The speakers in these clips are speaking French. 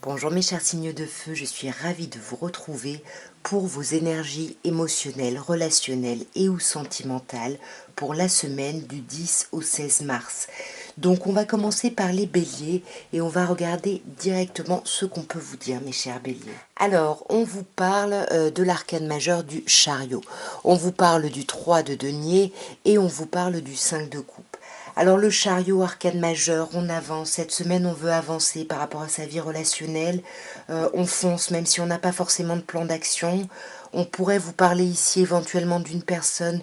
Bonjour mes chers signes de feu, je suis ravie de vous retrouver pour vos énergies émotionnelles, relationnelles et ou sentimentales pour la semaine du 10 au 16 mars. Donc on va commencer par les béliers et on va regarder directement ce qu'on peut vous dire mes chers béliers. Alors on vous parle de l'arcane majeur du chariot, on vous parle du 3 de denier et on vous parle du 5 de coupe. Alors le chariot, arcane majeur, on avance. Cette semaine, on veut avancer par rapport à sa vie relationnelle. On fonce, même si on n'a pas forcément de plan d'action. On pourrait vous parler ici éventuellement d'une personne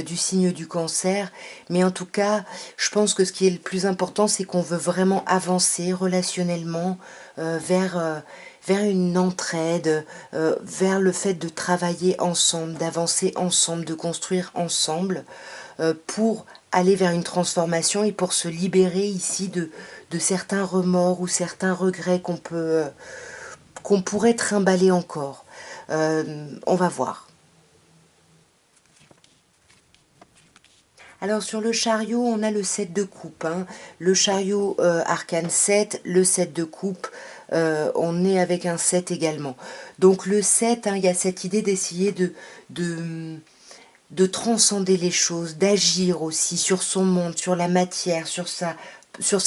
du signe du cancer. Mais en tout cas, je pense que ce qui est le plus important, c'est qu'on veut vraiment avancer relationnellement vers une entraide, vers le fait de travailler ensemble, d'avancer ensemble, de construire ensemble pour aller vers une transformation et pour se libérer ici de certains remords ou certains regrets qu'on pourrait trimballer encore. On va voir. Alors sur le chariot, on a le 7 de coupe. Le chariot arcane 7, le 7 de coupe, on est avec un 7 également. Donc le 7, il y a cette idée d'essayer de transcender les choses, d'agir aussi sur son monde, sur la matière, sur sa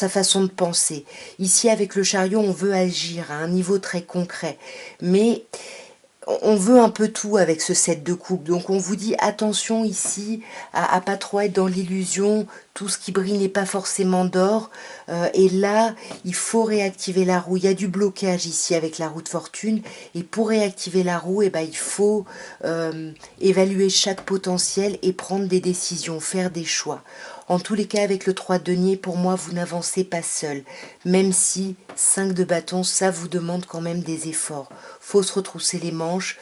façon de penser. Ici, avec le chariot, on veut agir à un niveau très concret. Mais on veut un peu tout avec ce set de coupe. Donc on vous dit attention ici à pas trop être dans l'illusion. Tout ce qui brille n'est pas forcément d'or. Et là, il faut réactiver la roue. Il y a du blocage ici avec la roue de fortune. Et pour réactiver la roue, il faut évaluer chaque potentiel et prendre des décisions, faire des choix. En tous les cas, avec le 3 de denier, pour moi, vous n'avancez pas seul. Même si 5 de bâton, ça vous demande quand même des efforts. Faut se retrousser les manches.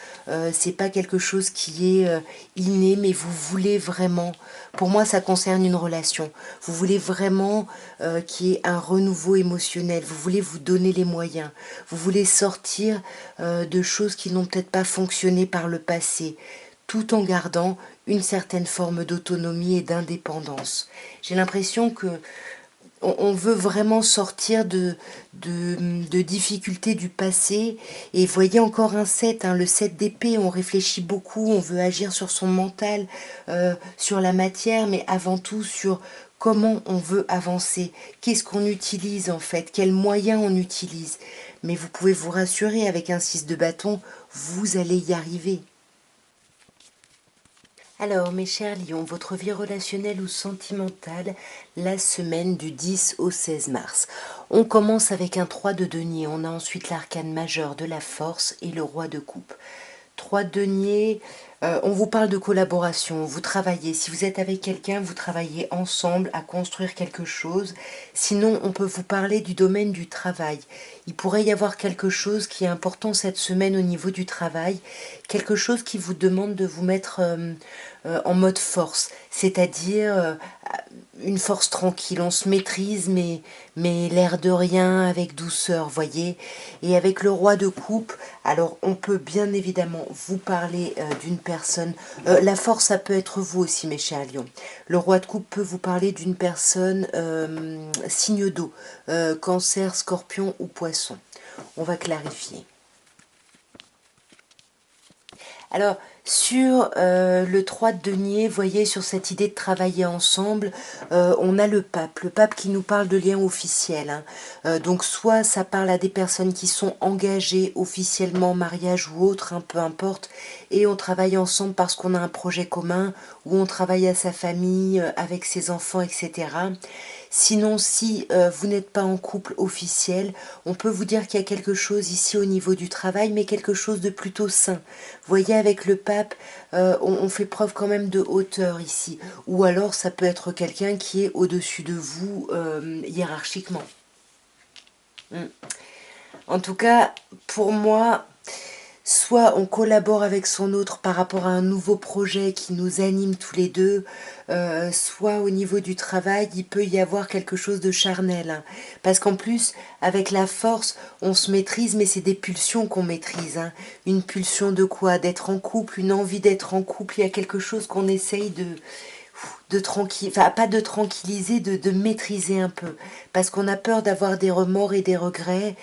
C'est pas quelque chose qui est inné, mais vous voulez vraiment. Pour moi, ça concerne une relation. Vous voulez vraiment qu'il y ait un renouveau émotionnel. Vous voulez vous donner les moyens. Vous voulez sortir de choses qui n'ont peut-être pas fonctionné par le passé, tout en gardant une certaine forme d'autonomie et d'indépendance. J'ai l'impression que on veut vraiment sortir de difficultés du passé. Et voyez encore un 7, le 7 d'épée, on réfléchit beaucoup, on veut agir sur son mental, sur la matière, mais avant tout sur comment on veut avancer, qu'est-ce qu'on utilise en fait, quels moyens on utilise. Mais vous pouvez vous rassurer, avec un 6 de bâton, vous allez y arriver. Alors, mes chers lions, votre vie relationnelle ou sentimentale, la semaine du 10 au 16 mars. On commence avec un 3 de denier, on a ensuite l'arcane majeur de la force et le roi de coupe. 3 de denier, on vous parle de collaboration, vous travaillez. Si vous êtes avec quelqu'un, vous travaillez ensemble à construire quelque chose. Sinon, on peut vous parler du domaine du travail. Il pourrait y avoir quelque chose qui est important cette semaine au niveau du travail, quelque chose qui vous demande de vous mettre en mode force, c'est-à-dire une force tranquille, on se maîtrise mais l'air de rien, avec douceur, voyez. Et avec le roi de coupe, alors on peut bien évidemment vous parler d'une personne, la force ça peut être vous aussi mes chers lions. Le roi de coupe peut vous parler d'une personne signe d'eau, cancer, scorpion ou poisson. On va clarifier. Alors, sur le 3 de denier, voyez, sur cette idée de travailler ensemble, on a le pape qui nous parle de liens officiels. Donc, soit ça parle à des personnes qui sont engagées officiellement, mariage ou autre, peu importe, et on travaille ensemble parce qu'on a un projet commun, ou on travaille à sa famille, avec ses enfants, etc. Sinon, si vous n'êtes pas en couple officiel, on peut vous dire qu'il y a quelque chose ici au niveau du travail, mais quelque chose de plutôt sain. Vous voyez, avec le pape, on fait preuve quand même de hauteur ici. Ou alors, ça peut être quelqu'un qui est au-dessus de vous hiérarchiquement. En tout cas, pour moi, soit on collabore avec son autre par rapport à un nouveau projet qui nous anime tous les deux, soit au niveau du travail, il peut y avoir quelque chose de charnel. Parce qu'en plus, avec la force, on se maîtrise, mais c'est des pulsions qu'on maîtrise. Une pulsion de quoi? D'être en couple, une envie d'être en couple, il y a quelque chose qu'on essaye enfin pas de tranquilliser, de maîtriser un peu, parce qu'on a peur d'avoir des remords et des regrets.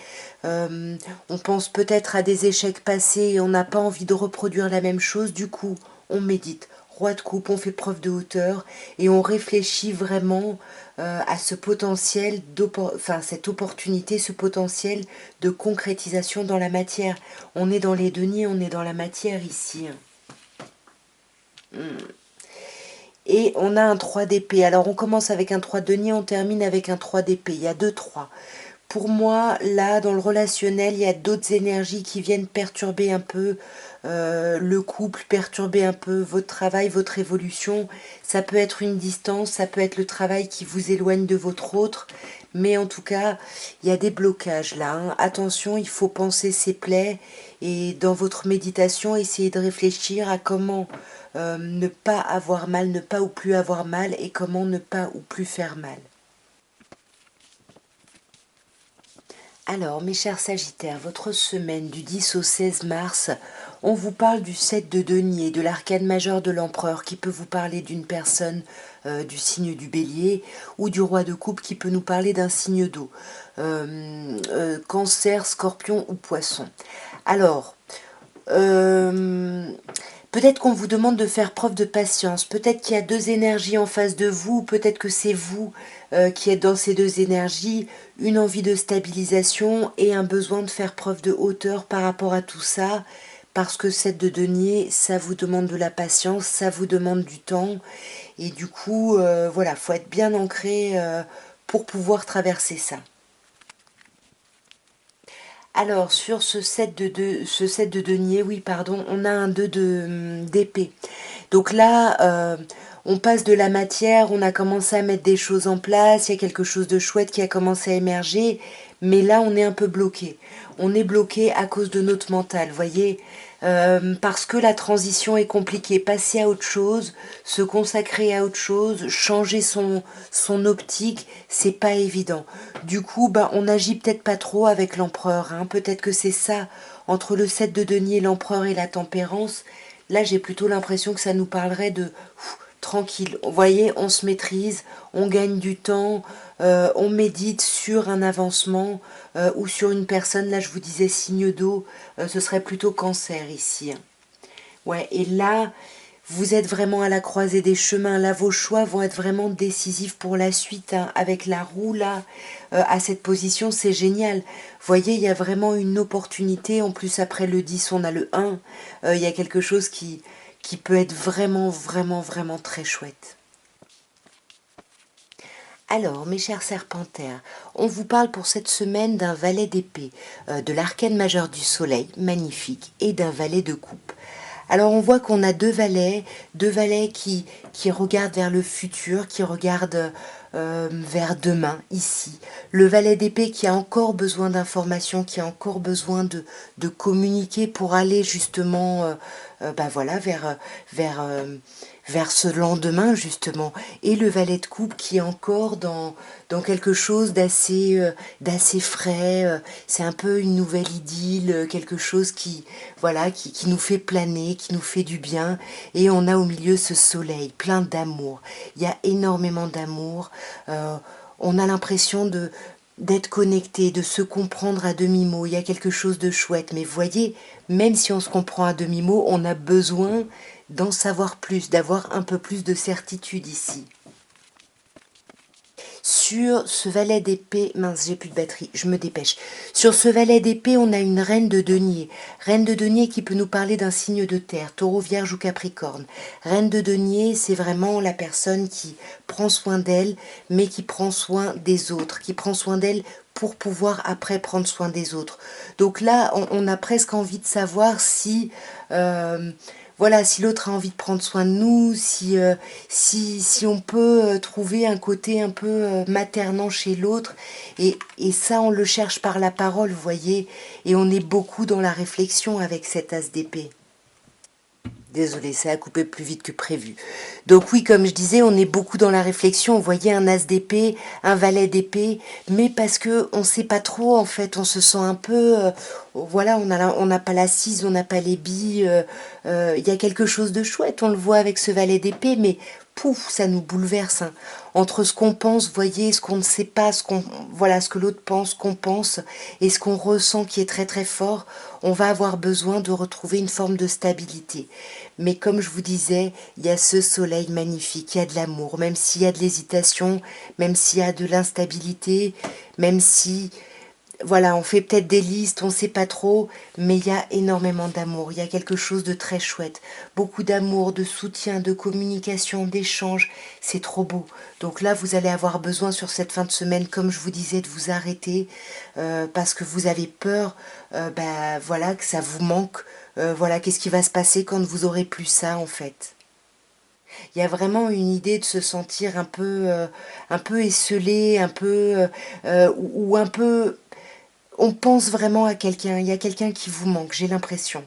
On pense peut-être à des échecs passés et on n'a pas envie de reproduire la même chose. Du coup, on médite. Roi de coupe, on fait preuve de hauteur et on réfléchit vraiment à ce potentiel, enfin cette opportunité, ce potentiel de concrétisation dans la matière. On est dans les deniers, on est dans la matière ici. Et on a un 3 d'épée. Alors on commence avec un 3 de denier, on termine avec un 3 d'épée. Il y a deux 3. Pour moi, là, dans le relationnel, il y a d'autres énergies qui viennent perturber un peu le couple, perturber un peu votre travail, votre évolution. Ça peut être une distance, ça peut être le travail qui vous éloigne de votre autre. Mais en tout cas, il y a des blocages là. Hein. Attention, il faut penser ses plaies et dans votre méditation, essayez de réfléchir à comment ne pas avoir mal, ne pas ou plus avoir mal et comment ne pas ou plus faire mal. Alors, mes chers Sagittaires, votre semaine du 10 au 16 mars, on vous parle du 7 de denier, de l'arcane majeur de l'empereur, qui peut vous parler d'une personne du signe du bélier, ou du roi de coupe qui peut nous parler d'un signe d'eau, cancer, scorpion ou poisson. Alors, peut-être qu'on vous demande de faire preuve de patience. Peut-être qu'il y a deux énergies en face de vous. Peut-être que c'est vous qui êtes dans ces deux énergies. Une envie de stabilisation et un besoin de faire preuve de hauteur par rapport à tout ça. Parce que cette de denier, ça vous demande de la patience, ça vous demande du temps. Et du coup, voilà, faut être bien ancré pour pouvoir traverser ça. Alors, sur ce 7 de denier, oui, pardon, on a un 2 d'épée. Donc là, on passe de la matière, on a commencé à mettre des choses en place, il y a quelque chose de chouette qui a commencé à émerger, mais là, on est un peu bloqué. On est bloqué à cause de notre mental, voyez, parce que la transition est compliquée. Passer à autre chose, se consacrer à autre chose, changer son optique, c'est pas évident. Du coup, bah, on n'agit peut-être pas trop avec l'empereur. Hein. Peut-être que c'est ça, entre le 7 de denier, l'empereur et la tempérance. Là, j'ai plutôt l'impression que ça nous parlerait de tranquille. Vous voyez, on se maîtrise, on gagne du temps, on médite sur un avancement ou sur une personne. Là, je vous disais signe d'eau, ce serait plutôt cancer ici. Ouais, et là, vous êtes vraiment à la croisée des chemins. Là, vos choix vont être vraiment décisifs pour la suite. Hein. Avec la roue, là, à cette position, c'est génial. Vous voyez, il y a vraiment une opportunité. En plus, après le 10, on a le 1. Il y a quelque chose qui peut être vraiment, vraiment, vraiment très chouette. Alors, mes chers serpentaires, on vous parle pour cette semaine d'un valet d'épée, de l'arcane majeur du soleil, magnifique, et d'un valet de coupe. Alors on voit qu'on a deux valets qui regardent vers le futur, qui regardent vers demain, ici. Le valet d'épée qui a encore besoin d'informations, qui a encore besoin de communiquer pour aller justement ben voilà, vers ce lendemain justement. Et le valet de coupe qui est encore dans quelque chose d'assez frais. C'est un peu une nouvelle idylle, quelque chose voilà, qui nous fait planer, qui nous fait du bien. Et on a au milieu ce soleil plein d'amour. Il y a énormément d'amour. On a l'impression d'être connecté, de se comprendre à demi-mot. Il y a quelque chose de chouette. Mais voyez, même si on se comprend à demi-mot, on a besoin d'en savoir plus, d'avoir un peu plus de certitude ici. Sur ce valet d'épée, mince, j'ai plus de batterie, je me dépêche. Sur ce valet d'épée, on a une reine de denier. Reine de denier qui peut nous parler d'un signe de terre, taureau, vierge ou capricorne. Reine de denier, c'est vraiment la personne qui prend soin d'elle, mais qui prend soin des autres, qui prend soin d'elle pour pouvoir après prendre soin des autres. Donc là, on a presque envie de savoir si... voilà, si l'autre a envie de prendre soin de nous, si on peut trouver un côté un peu maternant chez l'autre. Et ça, on le cherche par la parole, vous voyez. Et on est beaucoup dans la réflexion avec cet as d'épée. Désolée, ça a coupé plus vite que prévu. Donc oui, comme je disais, on est beaucoup dans la réflexion. Vous voyez un as d'épée, un valet d'épée, mais parce que on sait pas trop, en fait, on se sent un peu... voilà, on n'a pas l'assise, on n'a pas les billes. Il y a quelque chose de chouette, on le voit avec ce valet d'épée, mais pouf, ça nous bouleverse, hein. Entre ce qu'on pense, voyez, ce qu'on ne sait pas, voilà, ce que l'autre pense, qu'on pense, et ce qu'on ressent qui est très très fort, on va avoir besoin de retrouver une forme de stabilité. Mais comme je vous disais, il y a ce soleil magnifique, il y a de l'amour, même s'il y a de l'hésitation, même s'il y a de l'instabilité, même si voilà, on fait peut-être des listes, on ne sait pas trop, mais il y a énormément d'amour, il y a quelque chose de très chouette. Beaucoup d'amour, de soutien, de communication, d'échange, c'est trop beau. Donc là, vous allez avoir besoin sur cette fin de semaine, comme je vous disais, de vous arrêter, parce que vous avez peur, voilà, que ça vous manque. Voilà, qu'est-ce qui va se passer quand vous aurez plus ça, en fait. Il y a vraiment une idée de se sentir un peu esselé, un peu, ou un peu on pense vraiment à quelqu'un, il y a quelqu'un qui vous manque, j'ai l'impression.